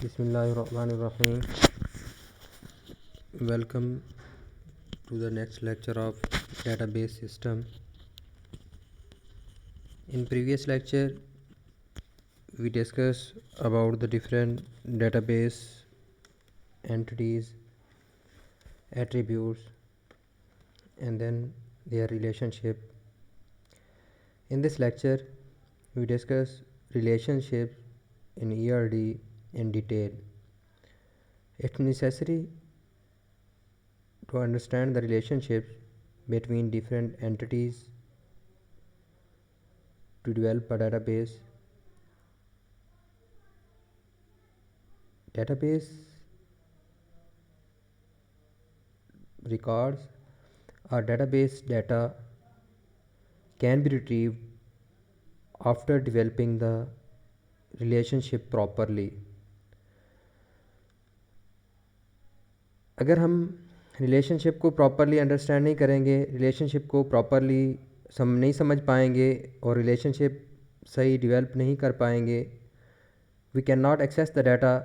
Bismillahirrahmanirrahim. Welcome to the next lecture of database system. In previous lecture, we discussed about the different database entities, attributes, and then their relationship. In this lecture, we discuss relationships in ERD in detail. It's necessary to understand the relationships between different entities to develop a database. Database records or database data can be retrieved after developing the relationship properly. अगर हम relationship को properly understand नहीं करेंगे, relationship को properly नहीं समझ पाएंगे और रिलेशनशिप सही डेवलप नहीं कर पाएंगे, we can not access the data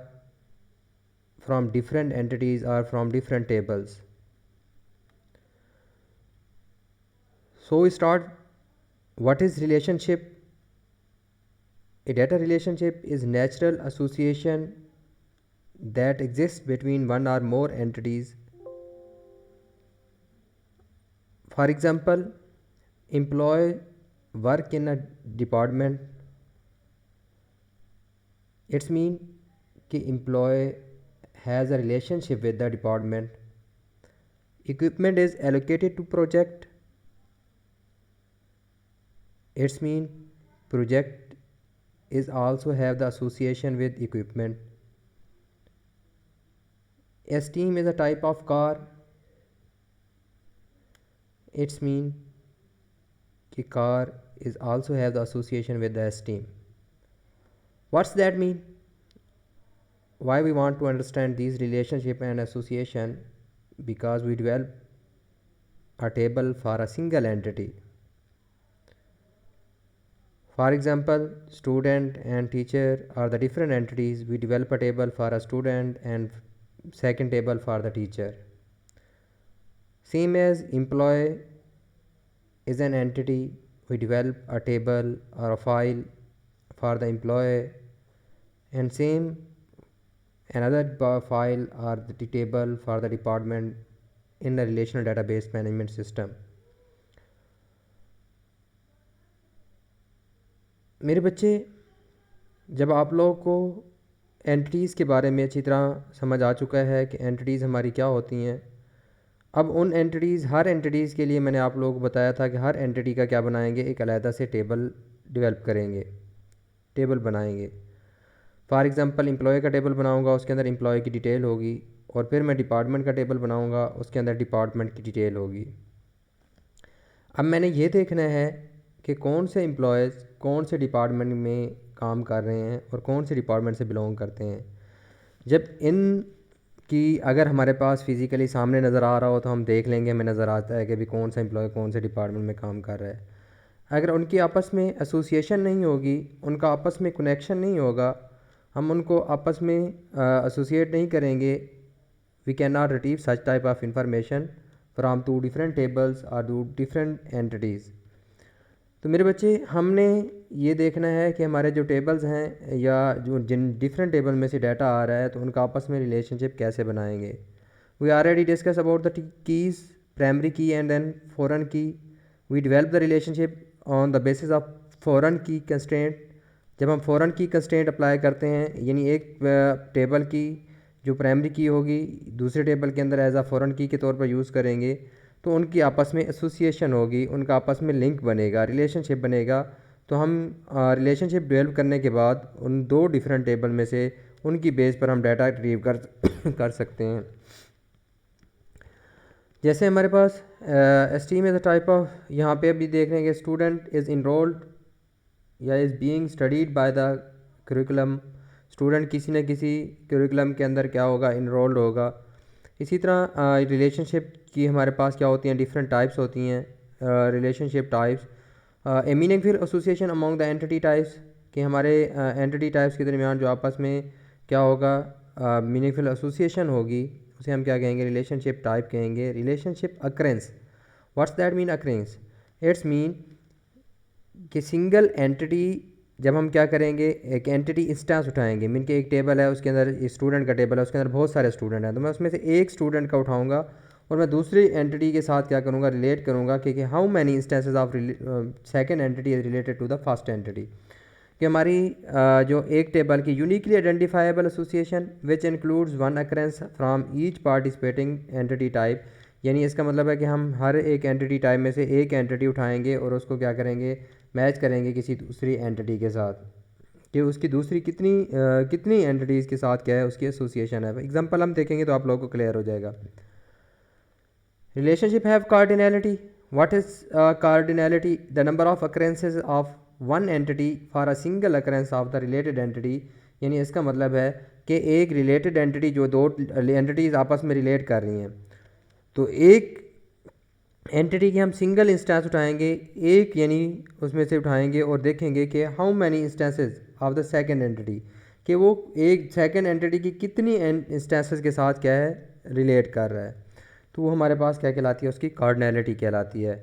from different entities और from different tables. So we start. What is relationship? A data relationship is natural association that exists between one or more entities. For example, employee work in a department. It's mean कि employee has a relationship with the department. Equipment is allocated to project. It's mean project is also have the association with equipment. Esteem is a type of car. It's mean कि car is also have the association with the esteem. What's that mean? Why we want to understand these relationship and association? Because we develop a table for a single entity. For example, student and teacher are the different entities. We develop a table for a student and second table for the teacher. Same as employee is an entity. We develop a table or a file for the employee, and same another file or the table for the department in the relational database management system. मेरे बच्चे, जब आप लोगों को entities के बारे में अच्छी तरह समझ आ चुका है कि एंटिटीज़ हमारी क्या होती हैं, अब उन एंटिटीज़ हर एंटिटीज़ के लिए मैंने आप लोगों को बताया था कि हर एंटिटी का क्या बनाएंगे, एक अलहदा से टेबल डेवलप करेंगे, टेबल बनाएंगे. फॉर एग्ज़ाम्पल एम्प्लॉय का टेबल बनाऊंगा, उसके अंदर एम्प्लॉय की डिटेल होगी, और फिर मैं डिपार्टमेंट का टेबल बनाऊंगा, उसके अंदर डिपार्टमेंट की डिटेल होगी. अब मैंने ये देखना है कि कौन से एम्प्लॉयज़ कौन से डिपार्टमेंट में काम कर रहे हैं और कौन से डिपार्टमेंट से बिलोंग करते हैं. जब इन की अगर हमारे पास फिज़िकली सामने नज़र आ रहा हो तो हम देख लेंगे, हमें नज़र आता है कि भी कौन सा एम्प्लॉय कौन से डिपार्टमेंट में काम कर रहा है. अगर उनकी आपस में एसोसिएशन नहीं होगी, उनका आपस में कनेक्शन नहीं होगा, हम उनको आपस में एसोसिएट नहीं करेंगे, we can not retrieve such type of information from two different tables और टू डिफरेंट एंटिटीज़. तो मेरे बच्चे, हमने ये देखना है कि हमारे जो टेबल्स हैं या जो जिन डिफरेंट टेबल में से डाटा आ रहा है तो उनका आपस में रिलेशनशिप कैसे बनाएंगे. We already discuss about the keys, primary key and then foreign key. We develop the relationship on the basis of foreign key constraint. जब हम फॉरेन की कंस्ट्रेंट अप्लाई करते हैं, यानी एक टेबल की जो प्राइमरी की होगी दूसरे टेबल के अंदर एज आ फॉरेन की के तौर पर यूज़ करेंगे, तो उनकी आपस में एसोसिएशन होगी, उनका आपस में लिंक बनेगा, रिलेशनशिप बनेगा. तो हम रिलेशनशिप डेवलप करने के बाद उन दो डिफरेंट टेबल में से उनकी बेस पर हम डाटा रिट्रीव कर सकते हैं. जैसे हमारे पास एस्टीम इज़ अ टाइप ऑफ, यहाँ पे अभी देख रहे हैं कि स्टूडेंट इज़ इनरोल्ड या is being studied by the curriculum. Student किसी न किसी करिकुलम के अंदर क्या होगा, इनरोल्ड होगा. इसी तरह रिलेशनशिप की हमारे पास क्या होती हैं, डिफरेंट टाइप्स होती हैं. Relationship types, A meaningful association among the entity types, कि हमारे एंटिटी टाइप्स के दरमियान जो आपस में क्या होगा, मीनिंगफुल एसोसिएशन होगी, उसे हम क्या कहेंगे, रिलेशनशिप टाइप कहेंगे। Relationship occurrence, what's that mean occurrence, it's mean कि सिंगल एंटिटी, जब हम क्या करेंगे, एक एंटिटी इंस्टेंस उठाएंगे, मीन के एक टेबल है, उसके अंदर स्टूडेंट का टेबल है, उसके अंदर बहुत सारे स्टूडेंट हैं, तो मैं उसमें से एक स्टूडेंट का उठाऊंगा और मैं दूसरी एंटिटी के साथ क्या करूँगा, रिलेट करूँगा कि how many instances of second entity is related to the first entity, कि हमारी जो एक टेबल की uniquely identifiable association which includes one occurrence from each participating entity type, यानी इसका मतलब है कि हम हर एक एंटिटी टाइप में से एक एंटिटी उठाएंगे और उसको क्या करेंगे, मैच करेंगे किसी दूसरी एंटिटी के साथ, कि उसकी दूसरी कितनी एंटिटीज़ के साथ क्या है उसकी एसोसिएशन है। एग्जांपल हम देखेंगे तो आप लोगों को क्लियर हो जाएगा। Relationship have cardinality, what is cardinality, the number of अकरेंसेज of one entity for a single occurrence of the related entity, यानी इसका मतलब है कि एक रिलेटेड एंटिटी, जो दो एंटिटीज़ आपस में रिलेट कर रही हैं, तो एक एंटिटी की हम सिंगल इंस्टेंस उठाएंगे, एक यानी उसमें से उठाएंगे और देखेंगे कि how many instances of the second entity, कि वो एक सेकंड एंटिटी की कितनी इंस्टेंसेस के साथ क्या है, रिलेट कर रहा है, तो वो हमारे पास क्या कहलाती है, उसकी कार्डिनैलिटी कहलाती है।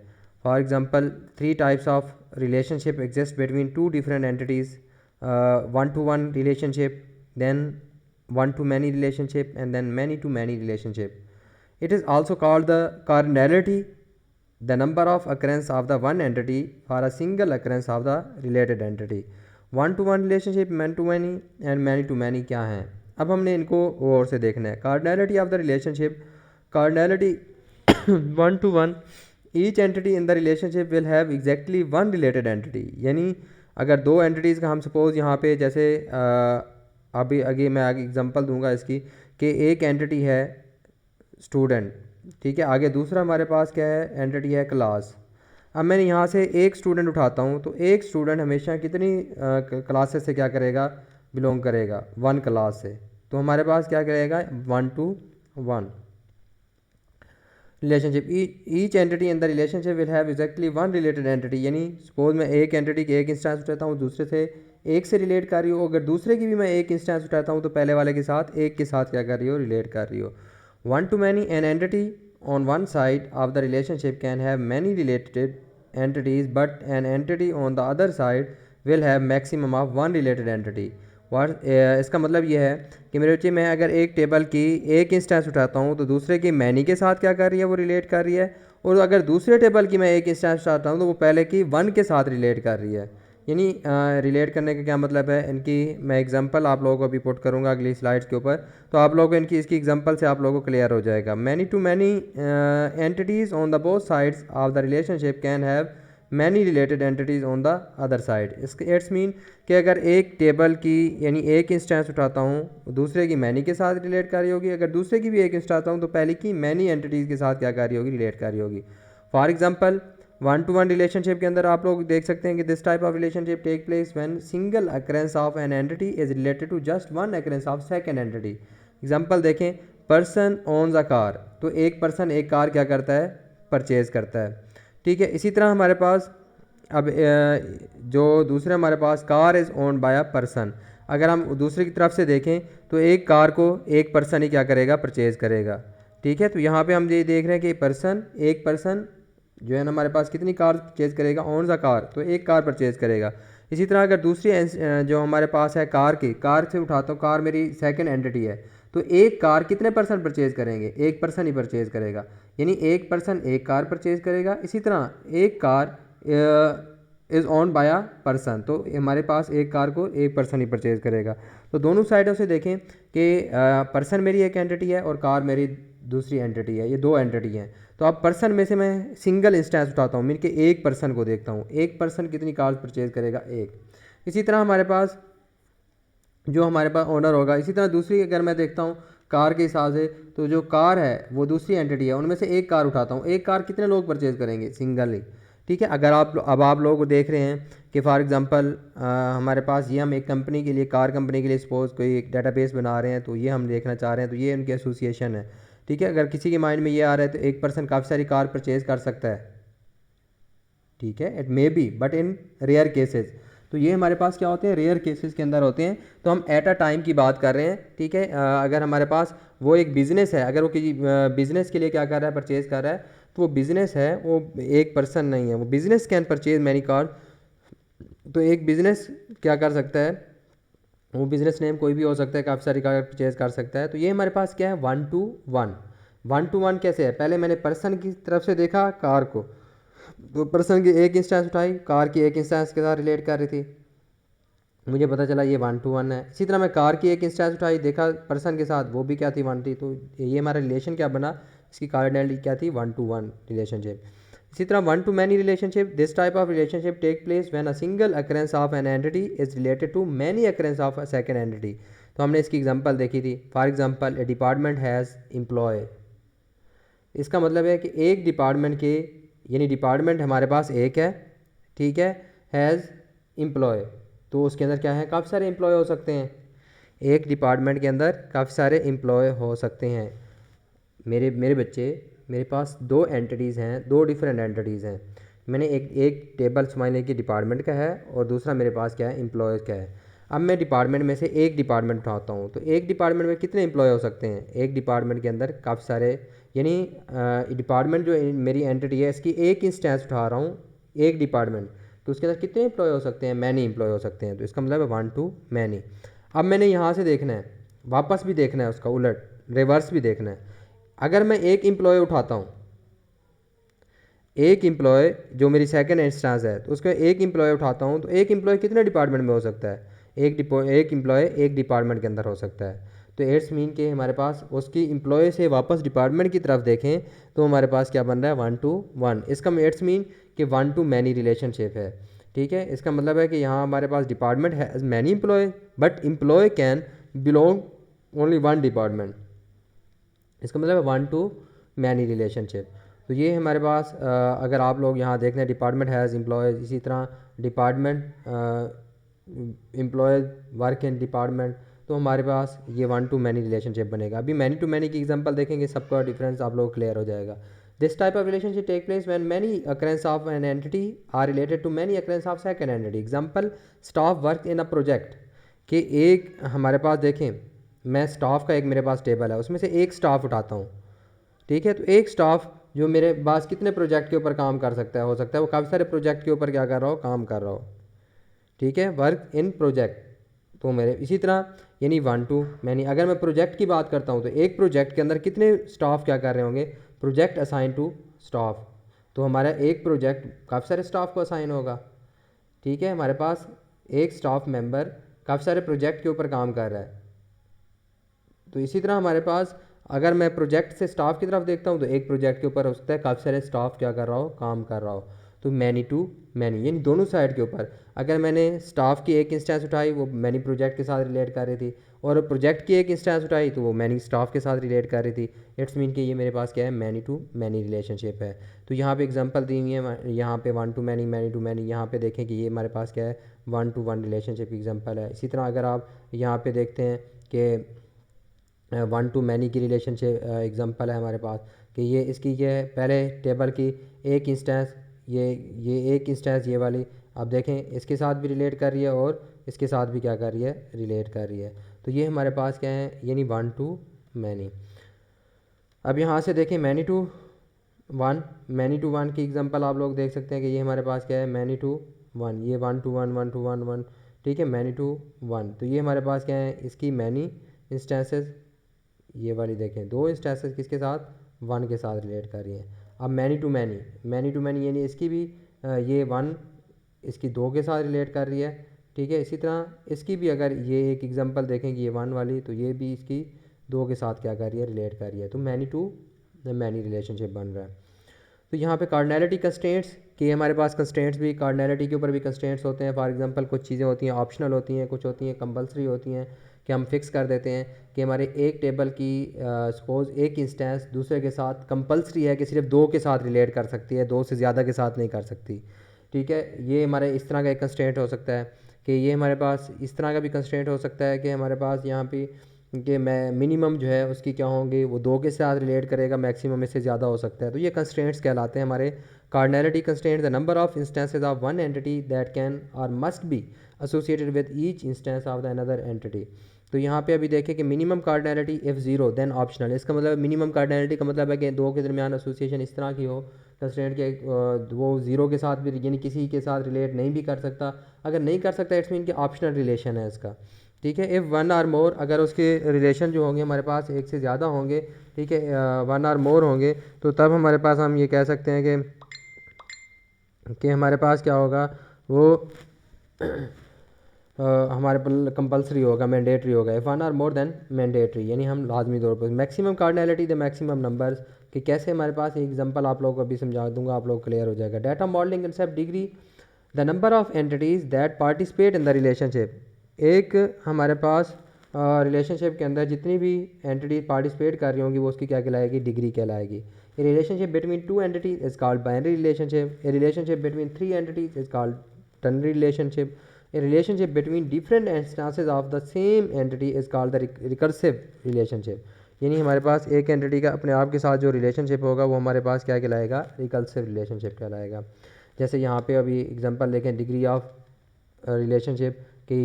For example 3 types of relationship exist between 2 different entities, 1 to 1 relationship, then 1 to many relationship, and then many to many relationship. It is also called the cardinality, the number of occurrence of the one entity for a single occurrence of the related entity. 1 to 1 relationship, many to many and many to many क्या हैं, अब हमने इनको और से देखना है। cardinality of the relationship, cardinality 1 to 1, each entity in the relationship will have exactly one related entity, यानी अगर दो एंटिटीज़ का हम सपोज यहाँ पे जैसे अभी आगे मैं आगे एग्जांपल दूंगा इसकी, कि एक एंटिटी है स्टूडेंट, ठीक है, आगे दूसरा हमारे पास क्या है, एंटिटी है क्लास। अब मैं यहाँ से एक स्टूडेंट उठाता हूँ, तो एक स्टूडेंट हमेशा कितनी क्लासेस से क्या करेगा, बिलोंग करेगा, 1 क्लास से, तो हमारे पास क्या करेगा, 1 to 1 relationship. Each entity in the relationship will have exactly one related entity, यानी सपोज मैं एक एंटिटी के एक इंस्टेंस उठाता हूँ, दूसरे से एक से रिलेट कर रही हो, अगर दूसरे की भी मैं एक इंस्टेंस उठाता हूँ तो पहले वाले के साथ एक के साथ क्या कर रही हो, रिलेट कर रही हो। 1 to many, an entity on one side of the relationship can have many related entities, but an entity on the other side will have maximum of one related entity. इसका मतलब ये है कि मेरे बच्चे, मैं अगर एक टेबल की एक इंस्टेंस उठाता हूँ तो दूसरे की मैनी के साथ क्या कर रही है, वो रिलेट कर रही है, और अगर दूसरे टेबल की मैं एक इंस्टेंस उठाता हूँ तो वो पहले की 1 के साथ रिलेट कर रही है। यानी रिलेट करने का क्या मतलब है, इनकी मैं एग्जांपल आप लोगों को अभी पुट करूँगा अगली स्लाइड्स के ऊपर, तो आप लोगों को इनकी इसकी एग्जांपल से आप लोगों को क्लियर हो जाएगा। Many to many entities on the both sides of the relationship can have many related entities on the other side. इसके इट्स मीन कि अगर एक टेबल की यानी एक इंस्टेंस उठाता हूँ, दूसरे की मैनी के साथ रिलेट कर रही होगी, अगर दूसरे की भी एक इंस्टेंस उठाता हूँ तो पहले की मैनी एंटिटीज़ के साथ क्या कर रही होगी, रिलेट कर रही होगी। फॉर एग्जाम्पल 1 to 1 रिलेशनशिप के अंदर आप लोग देख सकते हैं कि this type of relationship take place when single occurrence of an entity is related to just one occurrence of second entity. Example देखें, पर्सन ओन्स अ कार, तो एक पर्सन एक कार क्या करता है, परचेज करता है, ठीक है। इसी तरह हमारे पास अब जो दूसरे हमारे पास car is owned by a person, अगर हम दूसरे की तरफ से देखें तो एक कार को एक पर्सन ही क्या करेगा, परचेज करेगा, ठीक है। तो यहाँ पे हम ये देख रहे हैं कि एक पर्सन जो है ना हमारे पास कितनी कार परचेज करेगा, ओन्स अ कार, तो एक कार परचेज करेगा। इसी तरह अगर दूसरी जो हमारे पास है कार से उठाता हूँ, कार मेरी सेकंड एंटिटी है, तो एक कार कितने पर्सन परचेज करेंगे, एक पर्सन ही परचेज करेगा, यानी एक पर्सन एक कार परचेज करेगा। इसी तरह एक car is owned by a person, तो हमारे पास एक कार को एक पर्सन ही परचेज करेगा। तो दोनों साइडों से देखें कि पर्सन मेरी एक एंटिटी है और कार मेरी दूसरी एंटिटी है, ये दो एंटिटी हैं। तो अब पर्सन में से मैं सिंगल इंस्टेंस उठाता हूँ, मीन के एक पर्सन को देखता हूँ, एक पर्सन कितनी कार्स परचेज करेगा, एक। इसी तरह हमारे पास जो हमारे पास ओनर होगा, इसी तरह दूसरी अगर मैं देखता हूँ कार के हिसाब से, तो जो कार है वो दूसरी एंटिटी है, उनमें से एक कार उठाता हूँ, एक कार कितने लोग परचेज करेंगे, सिंगल ही, ठीक है। अगर आप लोग देख रहे हैं कि फॉर एग्जांपल हमारे पास ये हम एक कंपनी के लिए, कार कंपनी के लिए सपोज कोई एक डेटाबेस बना रहे हैं, तो ये हम देखना चाह रहे हैं, तो ये उनकी एसोसिएशन है, ठीक है। अगर किसी के माइंड में ये आ रहा है तो एक पर्सन काफ़ी सारी कार परचेज कर सकता है, ठीक है, it may be but in rare cases. तो ये हमारे पास क्या होते हैं, रेयर केसेस के अंदर होते हैं। तो हम एट अ टाइम की बात कर रहे हैं, ठीक है। अगर हमारे पास वो एक बिज़नेस है, अगर वो किसी बिज़नेस के लिए क्या कर रहा है, परचेज़ कर रहा है, तो वो बिज़नेस है, वो एक पर्सन नहीं है। वो business can purchase many car. तो एक बिज़नेस क्या कर सकता है, वो बिज़नेस नेम कोई भी हो सकता है, काफ़ी सारी कार परचेज कर सकता है। तो ये हमारे पास क्या है, 1 to 1। 1 to 1 कैसे है, पहले मैंने पर्सन की तरफ से देखा कार को, तो पर्सन की एक इंस्टेंस उठाई, कार की एक इंस्टेंस के साथ रिलेट कर रही थी, मुझे पता चला ये 1 to 1 है। इसी तरह मैं कार की एक इंस्टेंस उठाई, देखा पर्सन के साथ, वो भी क्या थी, 1 थी। तो ये हमारा रिलेशन क्या बना, इसकी कार्डिनलिटी क्या थी, 1 to 1 रिलेशनशिप। इसी तरह 1 to many relationship, this type of relationship take place when a single occurrence of an entity is related to many occurrence of a second entity. तो हमने इसकी एग्जांपल देखी थी। For example, a department has employee. इसका मतलब है कि एक डिपार्टमेंट के, यानी डिपार्टमेंट हमारे पास एक है, ठीक है, हैज़ एम्प्लॉय। तो उसके अंदर क्या है, काफ़ी सारे एम्प्लॉय हो सकते हैं। एक डिपार्टमेंट के अंदर काफ़ी सारे एम्प्लॉय हो सकते हैं। मेरे मेरे बच्चे, मेरे पास 2 एंटिटीज़ हैं, 2 डिफरेंट एंटिटीज़ हैं। मैंने एक टेबल समझ लें कि डिपार्टमेंट का है, और दूसरा मेरे पास क्या है, एम्प्लॉयज़ का है। अब मैं डिपार्टमेंट में से एक डिपार्टमेंट उठाता हूँ, तो एक डिपार्टमेंट में कितने एम्प्लॉय हो सकते हैं, एक डिपार्टमेंट के अंदर काफ़ी सारे, यानी डिपार्टमेंट जो मेरी एंटिटी है, इसकी एक इंस्टेंस उठा रहा हूँ, एक डिपार्टमेंट, तो उसके अंदर कितने एम्प्लॉय हो सकते हैं, मैनी एम्प्लॉय हो सकते हैं। तो इसका मतलब है 1 to many। अब मैंने यहाँ से देखना है, वापस भी देखना है, उसका उलट रिवर्स भी देखना है। अगर मैं एक एम्प्लॉय उठाता हूँ, एक एम्प्लॉय जो मेरी सेकंड इंस्टेंस है, तो उसका एक एम्प्लॉय उठाता हूँ, तो एक एम्प्लॉय कितने डिपार्टमेंट में हो सकता है, एक एम्प्लॉय एक डिपार्टमेंट के अंदर हो सकता है। तो इट्स मीन के हमारे पास उसकी एम्प्लॉय से वापस डिपार्टमेंट की तरफ देखें, तो हमारे पास क्या बन रहा है, 1 to 1। इसका इट्स मीन कि 1 to many रिलेशनशिप है, ठीक है। इसका मतलब है कि यहाँ हमारे पास डिपार्टमेंट है many employee, but employee can belong only 1 department. इसका मतलब है 1 to many रिलेशनशिप। तो ये हमारे पास अगर आप लोग यहाँ देख लें, डिपार्टमेंट हैज़ एम्प्लॉयज़, इसी तरह department employees work in department, तो हमारे पास ये 1 to many रिलेशनशिप बनेगा। अभी मैनी टू मैनी की एग्जांपल देखेंगे, सबका डिफरेंस आप लोग क्लियर हो जाएगा। This type of relationship take place when many occurrence of an entity are related to many occurrence of second entity. Example, staff work in a project, कि एक हमारे पास देखें, मैं स्टाफ का एक मेरे पास टेबल है, उसमें से एक स्टाफ उठाता हूँ, ठीक है। तो एक स्टाफ जो मेरे पास कितने प्रोजेक्ट के ऊपर काम कर सकता है, हो सकता है वो काफ़ी सारे प्रोजेक्ट के ऊपर क्या कर रहा हो, काम कर रहा हो, ठीक है, वर्क इन प्रोजेक्ट। तो मेरे इसी तरह यानी 1 to many। अगर मैं प्रोजेक्ट की बात करता हूँ, तो एक प्रोजेक्ट के अंदर कितने स्टाफ क्या कर रहे होंगे, प्रोजेक्ट असाइन टू स्टाफ। तो हमारा एक प्रोजेक्ट काफ़ी सारे स्टाफ को असाइन होगा, ठीक है। हमारे पास एक स्टाफ मेंबर काफ़ी सारे प्रोजेक्ट के ऊपर काम कर रहा है। तो इसी तरह हमारे पास अगर मैं प्रोजेक्ट से स्टाफ की तरफ देखता हूँ, तो एक प्रोजेक्ट के ऊपर हो सकता है काफ़ी सारे स्टाफ क्या कर रहा हो, काम कर रहा हो। तो मैनी टू मैनी, यानी दोनों साइड के ऊपर। अगर मैंने स्टाफ की एक इंस्टेंस उठाई, वो मैनी प्रोजेक्ट के साथ रिलेट कर रही थी, और प्रोजेक्ट की एक इंस्टेंस उठाई, तो वो मैनी स्टाफ के साथ रिलेट कर रही थी। इट्स मीन कि ये मेरे पास क्या है, मैनी टू मैनी रिलेशनशिप है। तो यहाँ पे एग्जांपल दी हुई है, यहाँ पे 1 to many, many to many. यहाँ पे देखें कि ये हमारे पास क्या है, 1 to 1 रिलेशनशिप एग्जाम्पल है। इसी तरह अगर आप यहाँ पे देखते हैं कि 1 to many की रिलेशनशिप एग्जांपल है हमारे पास, कि ये इसकी ये है, पहले टेबल की एक इंस्टेंस, ये एक इंस्टेंस ये वाली, आप देखें इसके साथ भी रिलेट कर रही है, और इसके साथ भी क्या कर रही है, रिलेट कर रही है। तो ये हमारे पास क्या है, यानी 1 to many। अब यहाँ से देखें मैनी टू वन की एग्जांपल आप लोग देख सकते हैं कि ये हमारे पास क्या है, मैनी टू वन, ये 1 to 1, 1 to 1, 1, ठीक है, मैनी टू वन। तो ये हमारे पास क्या है, इसकी मैनी इंस्टेंसेस, ये वाली देखें, 2 इंस्टेंसेस किसके साथ, 1 के साथ रिलेट कर रही हैं। अब मैनी टू मैनी यानी इसकी भी ये 1 इसकी 2 के साथ रिलेट कर रही है, ठीक है। इसी तरह इसकी भी अगर ये एक एग्जांपल देखें कि ये 1 वाली, तो ये भी इसकी 2 के साथ क्या कर रही है, रिलेट कर रही है। तो मैनी टू मैनी रिलेशनशिप बन रहा है। तो यहाँ पे कार्डिनैलिटी कंस्ट्रेंट्स, कि हमारे पास कंस्ट्रेंट्स भी, कार्डिनैलिटी के ऊपर भी कंस्ट्रेंट्स होते हैं। फॉर एग्जांपल, कुछ चीज़ें होती हैं ऑप्शनल होती हैं, कुछ होती हैं कंपलसरी होती हैं, कि हम फिक्स कर देते हैं कि हमारे एक टेबल की सपोज़ एक इंस्टेंस दूसरे के साथ कंपलसरी है कि सिर्फ 2 के साथ रिलेट कर सकती है, 2 से ज़्यादा के साथ नहीं कर सकती, ठीक है। ये हमारे इस तरह का एक कंस्ट्रेंट हो सकता है। कि ये हमारे पास इस तरह का भी कंस्ट्रेंट हो सकता है कि हमारे पास यहाँ पे कि मैं मिनिमम जो है उसकी क्या होंगे, वो 2 के साथ रिलेट करेगा, मैक्सिमम इससे ज़्यादा हो सकता है। तो ये कंस्ट्रेंट्स कहलाते हैं हमारे cardinality constraint. The number of instances of one entity that can और must be associated with each instance of the another entity. तो यहाँ पे अभी देखें कि minimum cardinality if zero then optional. इसका मतलब मिनिमम कार्डिनैलिटी का मतलब है कि 2 के दरमियान एसोसिएशन इस तरह की हो कंस्ट्रेंट के वो ज़ीरो के साथ भी यानी किसी के साथ रिलेट नहीं भी कर सकता। अगर नहीं कर सकता इट्स मीन कि ऑप्शनल रिलेशन है इसका, ठीक है। इफ़ वन आर मोर, अगर उसके रिलेशन जो होंगे हमारे पास एक से ज़्यादा होंगे, ठीक है, वन आर मोर होंगे, तो तब हमारे पास हम ये कह सकते हैं कि हमारे पास क्या होगा, वो हमारे पर कंपलसरी होगा, मैंडेटरी होगा। If one or more than mandatory, यानी हम लाजमी तौर पर maximum cardinality the maximum numbers, कि कैसे हमारे पास एक एग्जांपल आप लोगों को अभी समझा दूंगा, आप लोग क्लियर हो जाएगा। Data modelling concept degree the number of entities that participate in the relationship. एक हमारे पास रिलेशनशिप के अंदर जितनी भी एंटिटी पार्टिसिपेट कर रही होंगी वो उसकी क्या कहलाएगी, डिग्री कहलाएगी। A relationship between 2 entities is called binary relationship. A relationship between 3 entities is called ternary relationship. A relationship between different instances of the same entity is called the recursive relationship. यानी हमारे पास एक entity का अपने आप के साथ जो relationship होगा वो हमारे पास क्या कहलाएगा, रिकर्सिव रिलेशनशिप कहलाएगा। जैसे यहाँ पे अभी एग्जांपल देखें, डिग्री ऑफ रिलेशनशिप कि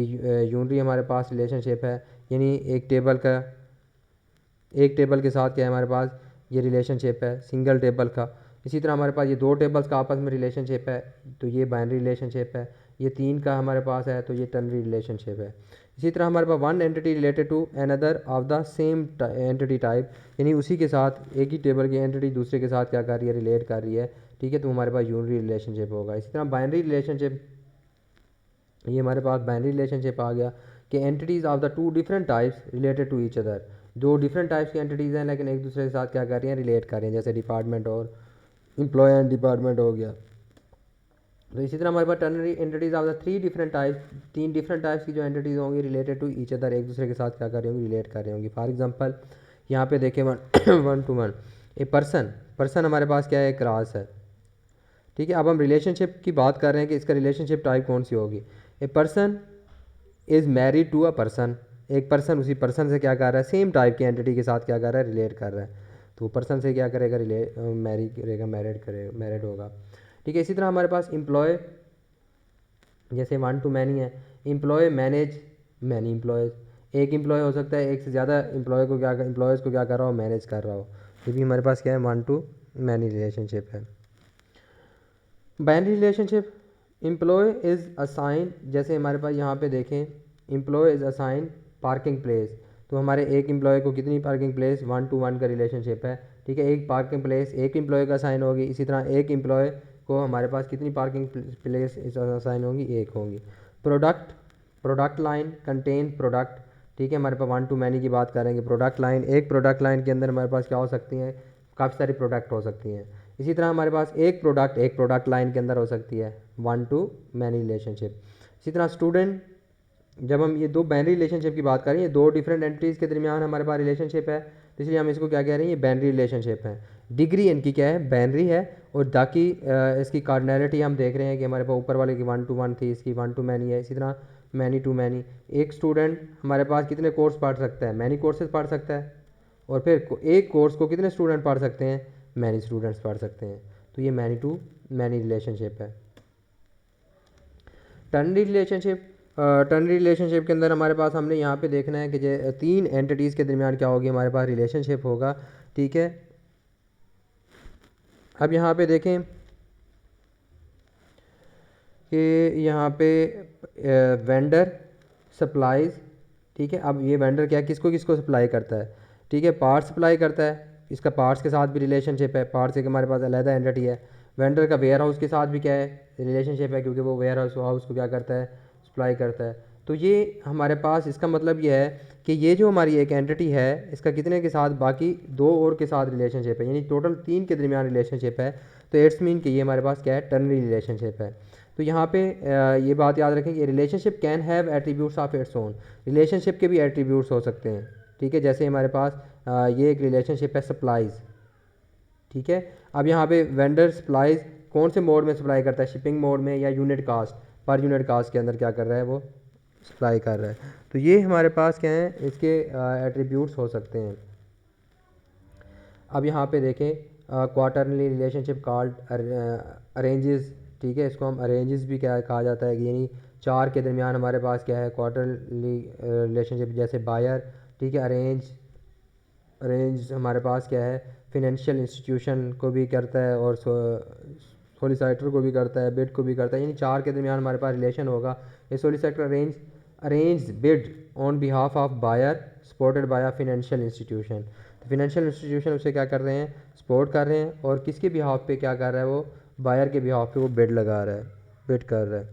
यूनरी हमारे पास रिलेशनशिप है, यानी एक टेबल के साथ क्या है हमारे पास ये रिलेशनशिप है, सिंगल टेबल का। इसी तरह हमारे पास ये 2 टेबल्स का आपस में रिलेशनशिप है, तो ये बाइनरी रिलेशनशिप है। ये 3 का हमारे पास है, तो ये टर्नरी रिलेशनशिप है। इसी तरह हमारे पास one entity related to another of the same entity type, यानी उसी के साथ एक ही टेबल की एंटिटी दूसरे के साथ क्या कर रही है, रिलेट कर रही है, ठीक है, तो हमारे पास यूनरी रिलेशनशिप होगा। इसी तरह बाइनरी रिलेशनशिप, ये हमारे पास बाइनरी रिलेशनशिप आ गया कि entities of the 2 different types related to each other. 2 different types की एंटिटीज़ हैं लेकिन एक दूसरे के साथ क्या कर रही हैं, रिलेट कर रही हैं, जैसे डिपार्टमेंट और एम्प्लॉय एंड डिपार्टमेंट हो गया। तो इसी तरह हमारे पास ternary entities of the 3 different types, 3 different types की जो एंटिटीज़ होंगी रिलेटेड टू ईच अदर, एक दूसरे के साथ क्या कर रही होंगी, रिलेट कर रही होंगी। फॉर एग्जांपल यहाँ पे देखें one two one a person हमारे पास क्या है, एक क्लास है, ठीक है। अब हम रिलेशनशिप की बात कर रहे हैं कि इसका रिलेशनशिप टाइप कौन सी होगी। A person is married to a person, एक पर्सन उसी पर्सन से क्या कर रहा है, सेम टाइप की एंटिटी के साथ क्या कर रहा है, रिलेट कर रहा है, तो वो पर्सन से क्या करेगा, मैरी करेगा, मैरिड होगा, ठीक है। इसी तरह हमारे पास एम्प्लॉय, जैसे वन टू मैनी है, एम्प्लॉय मैनेज मैनी एम्प्लॉयज़, एक एम्प्लॉय हो सकता है एक से ज़्यादा एम्प्लॉयज़ को क्या कर रहा हो, मैनेज कर रहा हो। ये भी हमारे पास क्या है, वन टू मैनी रिलेशनशिप है। Binary relationship, employee is assign, जैसे हमारे पास यहाँ पे देखें employee is assign parking place, तो हमारे एक एम्प्लॉय को कितनी पार्किंग प्लेस, 1 to 1 का रिलेशनशिप है, ठीक है। एक पार्किंग प्लेस एक एम्प्लॉय का असाइन होगी, इसी तरह एक एम्प्लॉय को हमारे पास कितनी पार्किंग प्लेस असाइन होंगी, एक होंगी। प्रोडक्ट लाइन कंटेन प्रोडक्ट, ठीक है, हमारे पास 1 to मैनी की बात करेंगे। प्रोडक्ट लाइन, एक प्रोडक्ट लाइन के अंदर हमारे पास क्या हो सकती हैं, काफ़ी सारी प्रोडक्ट हो सकती हैं। इसी तरह हमारे पास एक प्रोडक्ट लाइन के अंदर हो सकती है, 1 to मैनी रिलेशनशिप। इसी तरह स्टूडेंट, जब हम ये 2 बाइनरी रिलेशनशिप की बात करें, ये 2 डिफरेंट एंटिटीज़ के दरमियान हमारे पास रिलेशनशिप है, तो इसलिए हम इसको क्या कह रहे हैं, ये बाइनरी रिलेशनशिप है। डिग्री इनकी क्या है, बाइनरी है, और बाकी इसकी कार्डिनैलिटी हम देख रहे हैं कि हमारे पास ऊपर वाले की 1 to 1 थी, इसकी 1 to मैनी है। इसी तरह मैनी टू मैनी, एक स्टूडेंट हमारे पास कितने कोर्स पढ़ सकता है, मैनी कोर्सेज पढ़ सकता है, और फिर एक कोर्स को कितने स्टूडेंट पढ़ सकते हैं, मैनी स्टूडेंट्स पढ़ सकते हैं, तो ये मैनी टू मैनी रिलेशनशिप है। टर्नरी रिलेशनशिप, टर्नरी रिलेशनशिप के अंदर हमारे पास हमने यहाँ पे देखना है कि 3 एंटिटीज़ के दरमियान क्या होगी, हमारे पास रिलेशनशिप होगा, ठीक है। अब यहाँ पे देखें कि यहाँ पे वेंडर सप्लाईज, ठीक है। अब ये वेंडर क्या किसको किसको सप्लाई करता है, ठीक है, पार्ट्स सप्लाई करता है, इसका पार्ट्स के साथ भी रिलेशनशिप है, पार्ट्स एक हमारे पास अलग एंटिटी है। वेंडर का वेयर हाउस के साथ भी क्या है, रिलेशनशिप है, क्योंकि वो वेयर हाउस को क्या करता है, सप्लाई करता है। तो ये हमारे पास इसका मतलब ये है कि ये जो हमारी एक एंटिटी है इसका कितने के साथ, बाकी 2 और के साथ रिलेशनशिप है, यानी टोटल 3 के दरमियान रिलेशनशिप है, तो इट्स मीन कि ये हमारे पास क्या है, टर्नरी रिलेशनशिप है। तो यहाँ पे ये बात याद रखें कि relationship can have attributes of its own, relationship के भी एट्रीब्यूट्स हो सकते हैं, ठीक है। जैसे हमारे पास ये एक रिलेशनशिप है सप्लाईज़, ठीक है। अब यहाँ पे वेंडर सप्लाईज़ कौन से मोड में सप्लाई करता है, शिपिंग मोड में या यूनिट कास्ट, पर यूनिट कास्ट के अंदर क्या कर रहा है वो सप्लाई कर रहा है। तो ये हमारे पास क्या है, इसके एट्रीब्यूट्स हो सकते हैं। अब यहाँ पे देखें क्वार्टरली रिलेशनशिप कॉल्ड अरेंजेस, ठीक है, इसको हम अरेंजेस भी क्या कहा जाता है, यानी चार के दरमियान हमारे पास क्या है क्वार्टरली रिलेशनशिप, जैसे बायर, ठीक है, अरेंज हमारे पास क्या है फिनेंशियल इंस्टीट्यूशन को भी करता है और सोलिसिटर को भी करता है, बिड को भी करता है, यानी चार के दरमियान हमारे पास रिलेशन होगा। ये solicitor arrange bid on behalf of buyer supported by financial institution. तो फाइनेंशियल इंस्टीट्यूशन उसे क्या कर रहे हैं, सपोर्ट कर रहे हैं, और किसके बिहाफ पे क्या कर रहा है, वो बायर के बिहाफ पे वो बिड लगा रहा है, बिड कर रहा है।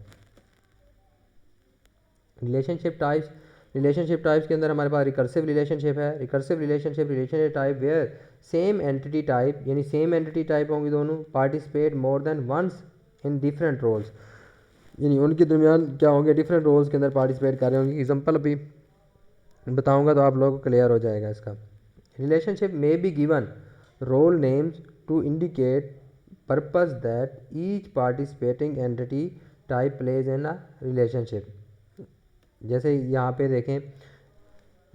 रिलेशनशिप टाइप्स के अंदर हमारे पास रिकर्सिव रिलेशनशिप है। Recursive relationship type where same entity type, यानी सेम एंटिटी टाइप होंगी दोनों, participate more than once in different roles, यानी उनके दरमियान क्या होंगे, डिफरेंट रोल्स के अंदर पार्टिसिपेट कर रहे होंगे। एग्जांपल अभी बताऊंगा तो आप लोगों को क्लियर हो जाएगा इसका। रिलेशनशिप में be given role names to indicate purpose that each participating entity type plays in a relationship. जैसे यहाँ पे देखें,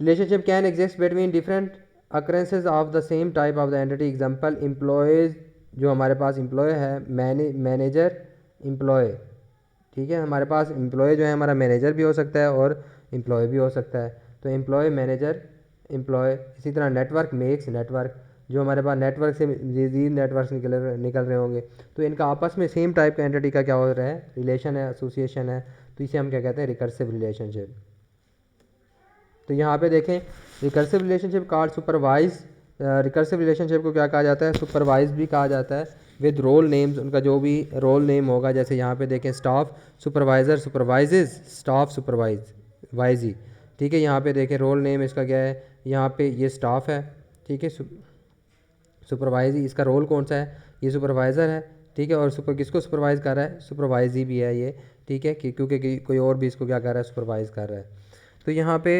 relationship can exist between different occurrences of the same type of the entity. Example employees, जो हमारे पास employee है, manager employee, ठीक है, हमारे पास एम्प्लॉय जो है हमारा मैनेजर भी हो सकता है और एम्प्लॉय भी हो सकता है। तो एम्प्लॉय मैनेजर एम्प्लॉय। इसी तरह नेटवर्क मेक्स नेटवर्क, जो हमारे पास नेटवर्क से मज़ीद नेटवर्क निकल रहे होंगे, तो इनका आपस में सेम टाइप का एंटिटी का क्या हो रहा है, रिलेशन है, एसोसिएशन है, तो इसे हम क्या कहते हैं, रिकर्सिव रिलेशनशिप। तो यहाँ पे देखें recursive relationship called supervise, recursive relationship को क्या कहा जाता है, सुपरवाइज भी कहा जाता है, विद रोल नेम्स, उनका जो भी रोल नेम होगा। जैसे यहाँ पे देखें staff supervisor supervises, staff supervise YG, ठीक है। यहाँ पे देखें रोल नेम इसका क्या है, यहाँ पे ये स्टाफ है, ठीक है, सुपरवाइजी इसका रोल कौन सा है, ये सुपरवाइज़र है, ठीक है, और किसको सुपरवाइज़ कर रहा है, सुपरवाइजी भी है ये, ठीक है, क्योंकि कोई और भी इसको क्या कर रहा है, सुपरवाइज़ कर रहा है। तो यहाँ पे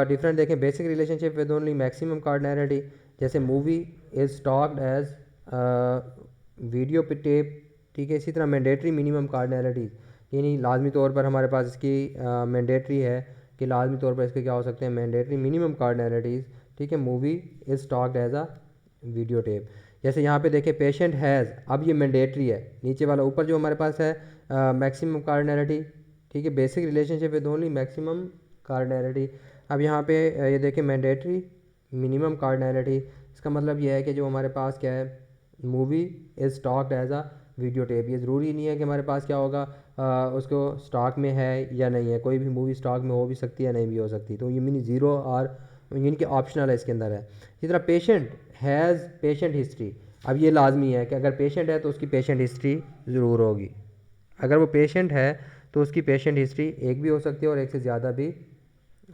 डिफरेंट देखें, basic relationship with only maximum cardinality, जैसे movie is stocked as video पे टेप, ठीक है। इसी तरह मैंडेटरी मिनिमम कार्डिनैरिटीज़, यानी लाजमी तौर पर हमारे पास इसकी मैंडेटरी है कि लाजमी तौर पर इसके क्या हो सकते हैं, मैंडेटरी मिनिमम कार्डिनैरिटीज़, ठीक है। Movie is stocked as a video tape. जैसे यहाँ पे देखें पेशेंट हैज़, अब ये मैंडेटरी है, नीचे वाला, ऊपर जो हमारे पास है मैक्सिमम कार्डिनैरिटी, ठीक है, basic relationship with only maximum cardinality. अब यहाँ पे ये देखें मैंडेटरी मिनिमम कार्डिनैरिटी, इसका मतलब ये है कि जो हमारे पास क्या है, movie is stocked as a video tape. ये ज़रूरी नहीं है कि हमारे पास क्या होगा, उसको स्टॉक में है या नहीं है, कोई भी मूवी स्टॉक में हो भी सकती है, नहीं भी हो सकती, तो ये मीन ज़ीरो और इनके ऑप्शनल है, इसके अंदर है। इसी तरह पेशेंट हैज़ पेशेंट हिस्ट्री, अब ये लाजमी है कि अगर पेशेंट है तो उसकी पेशेंट हिस्ट्री ज़रूर होगी। अगर वो पेशेंट है तो उसकी पेशेंट हिस्ट्री एक भी हो सकती है और एक से ज़्यादा भी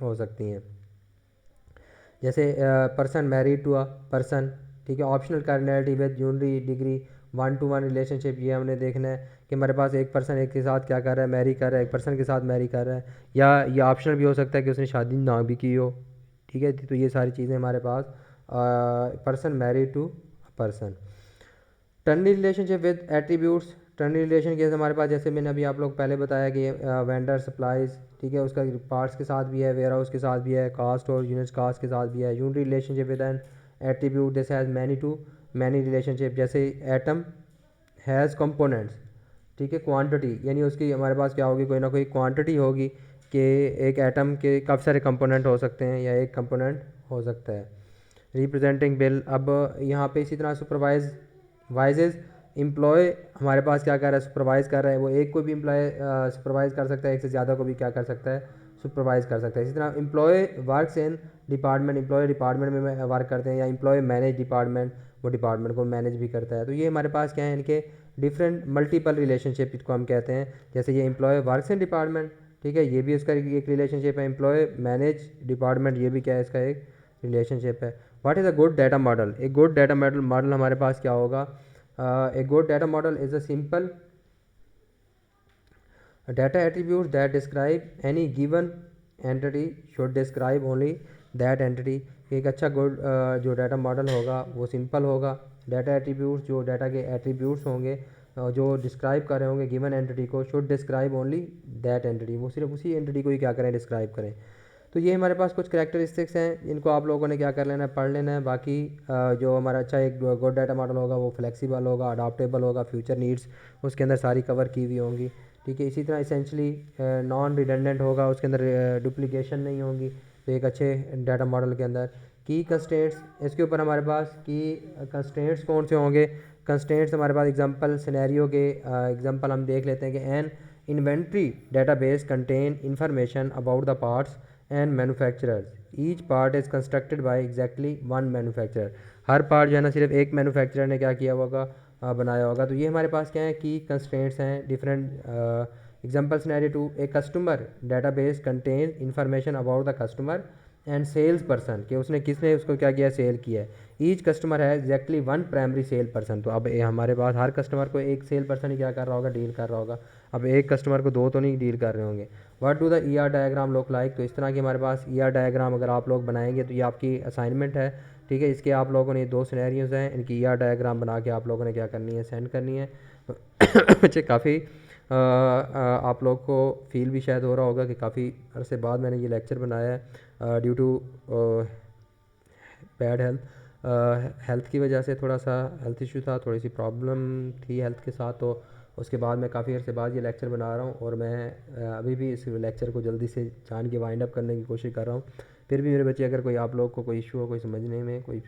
हो सकती हैं। जैसे person married to a person, ठीक है, optional cardinality with unary degree 1-to-1 relationship, ये हमने देखना है कि हमारे पास एक पर्सन एक के साथ क्या कर रहा है, मैरी कर रहा है, एक पर्सन के साथ मैरी कर रहा है, या ये ऑप्शनल भी हो सकता है कि उसने शादी ना भी की हो, ठीक है। तो ये सारी चीज़ें हमारे पास person married to person. Ternary relationship with attributes, ternary relation case हमारे पास, जैसे मैंने अभी आप लोग पहले बताया कि वेंडर सप्लाईज, ठीक है, उसका पार्ट्स के साथ भी है, वेयर हाउस के साथ भी है, कास्ट और यूनिट्स कास्ट के साथ भी है। Unitary relationship with an attribute this has many to many relationship, जैसे एटम हैज़ कंपोनेंट्स, ठीक है, क्वांटिटी, यानी उसकी हमारे पास क्या होगी, कोई ना कोई क्वांटिटी होगी कि एक एटम के काफ़ी सारे कंपोनेंट हो सकते हैं या एक कंपोनेंट हो सकता है। रिप्रेजेंटिंग बिल, अब यहाँ पे इसी तरह वाइजेज एम्प्लॉय हमारे पास क्या कर रहा है, सुपरवाइज़ कर रहा है, वो एक को भी एम्प्लॉय सुपरवाइज़ कर सकता है, एक से ज़्यादा को भी क्या कर सकता है, सुपरवाइज़ कर सकता है। इसी तरह employ works in department, employ department में वर्क करते हैं, या एम्प्लॉय मैनेज डिपार्टमेंट, वो डिपार्टमेंट को मैनेज भी करता है। तो ये हमारे पास क्या है, इनके डिफरेंट मल्टीपल रिलेशनशिप इसको हम कहते हैं। जैसे ये एम्प्लॉय वर्क्स इन डिपार्टमेंट, ठीक है, ये भी उसका एक रिलेशनशिप है। एम्प्लॉय मैनेज डिपार्टमेंट, ये भी क्या है, इसका एक रिलेशनशिप है। What is a good data model, एक गुड डाटा मॉडल हमारे पास क्या होगा, a good data model is a simple data attribute that describe any given entity should describe only that entity। एक अच्छा गुड जो डाटा मॉडल होगा वो सिंपल होगा। डाटा एट्रीब्यूट्स, जो डाटा के एट्रीब्यूट्स होंगे जो डिस्क्राइब कर रहे होंगे गिवन एंटिटी को, should describe only that entity, वो सिर्फ उसी एंटिटी को ही क्या करें, डिस्क्राइब करें। तो ये हमारे पास कुछ करैक्टरिस्टिक्स हैं, इनको आप लोगों ने क्या कर लेना है, पढ़ लेना है। बाकी जो हमारा अच्छा एक गुड डाटा मॉडल होगा वो फ्लेक्सिबल होगा, अडाप्टेबल होगा, फ्यूचर नीड्स उसके अंदर सारी कवर की हुई होंगी, ठीक है। इसी तरह इसेंशली नॉन रिडंडेंट होगा, उसके अंदर डुप्लीकेशन नहीं होगी। तो एक अच्छे डाटा मॉडल के अंदर की कंस्ट्रेंट्स, इसके ऊपर हमारे पास की कंस्ट्रेंट्स कौन से होंगे। कंस्ट्रेंट्स हमारे पास एग्जांपल सिनेरियो के एग्जांपल हम देख लेते हैं कि N inventory database contain information about the parts and manufacturers, each part is constructed by exactly one manufacturer. Her part जो है ना सिर्फ एक मैन्युफैक्चरर ने क्या किया होगा, बनाया होगा। तो ये हमारे पास क्या है, की कंस्ट्रेंट्स हैं different. Example scenario 2, a customer database contain information about the customer and sales person, कि उसने किसने उसको क्या किया, सेल किया है। ईच कस्टमर है exactly one primary sale person. तो अब हमारे पास हर कस्टमर को एक सेल पर्सन ही क्या कर रहा होगा, डील कर रहा होगा। अब एक कस्टमर को दो तो नहीं डील कर रहे होंगे। What do the E R diagram look like, तो इस तरह की हमारे पास ई आर डायग्राम अगर आप लोग बनाएंगे तो ये आपकी असाइनमेंट है, ठीक है। इसके आप लोगों ने दो सिनेरियोज हैं, इनकी ई आर डायग्राम बना के आप लोगों ने क्या करनी है, सेंड करनी है। बच्चे काफ़ी आप लोग को फील भी शायद हो रहा होगा कि काफ़ी अरसे बाद मैंने ये लेक्चर बनाया है ड्यू टू बैड हेल्थ की वजह से, थोड़ा सा हेल्थ इशू था, थोड़ी सी प्रॉब्लम थी हेल्थ के साथ। तो उसके बाद मैं काफ़ी अर्से बाद ये लेक्चर बना रहा हूँ, और मैं अभी भी इस लेक्चर को जल्दी से जान के वाइंड अप करने की कोशिश कर रहा हूँ। फिर भी मेरे बच्चे, अगर कोई आप लोग को कोई इशू हो, कोई समझने में कोई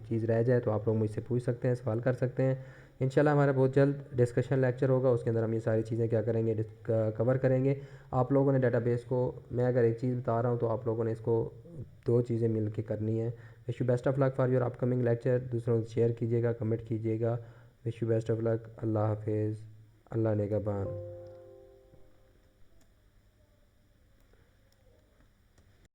चीज़ रह जाए तो आप लोग मुझसे पूछ सकते हैं, सवाल कर सकते हैं। इंशाल्लाह हमारा बहुत जल्द डिस्कशन लेक्चर होगा, उसके अंदर हम ये सारी चीज़ें क्या करेंगे, कवर करेंगे। आप लोगों ने डेटाबेस को, मैं अगर एक चीज़ बता रहा हूँ तो आप लोगों ने इसको दो चीज़ें मिल के करनी है। Wish you best of luck for your upcoming lecture, दूसरों को शेयर कीजिएगा, कमेंट कीजिएगा। Wish you best of luck. अल्लाह हाफिज़, अल्लाह निगहबान।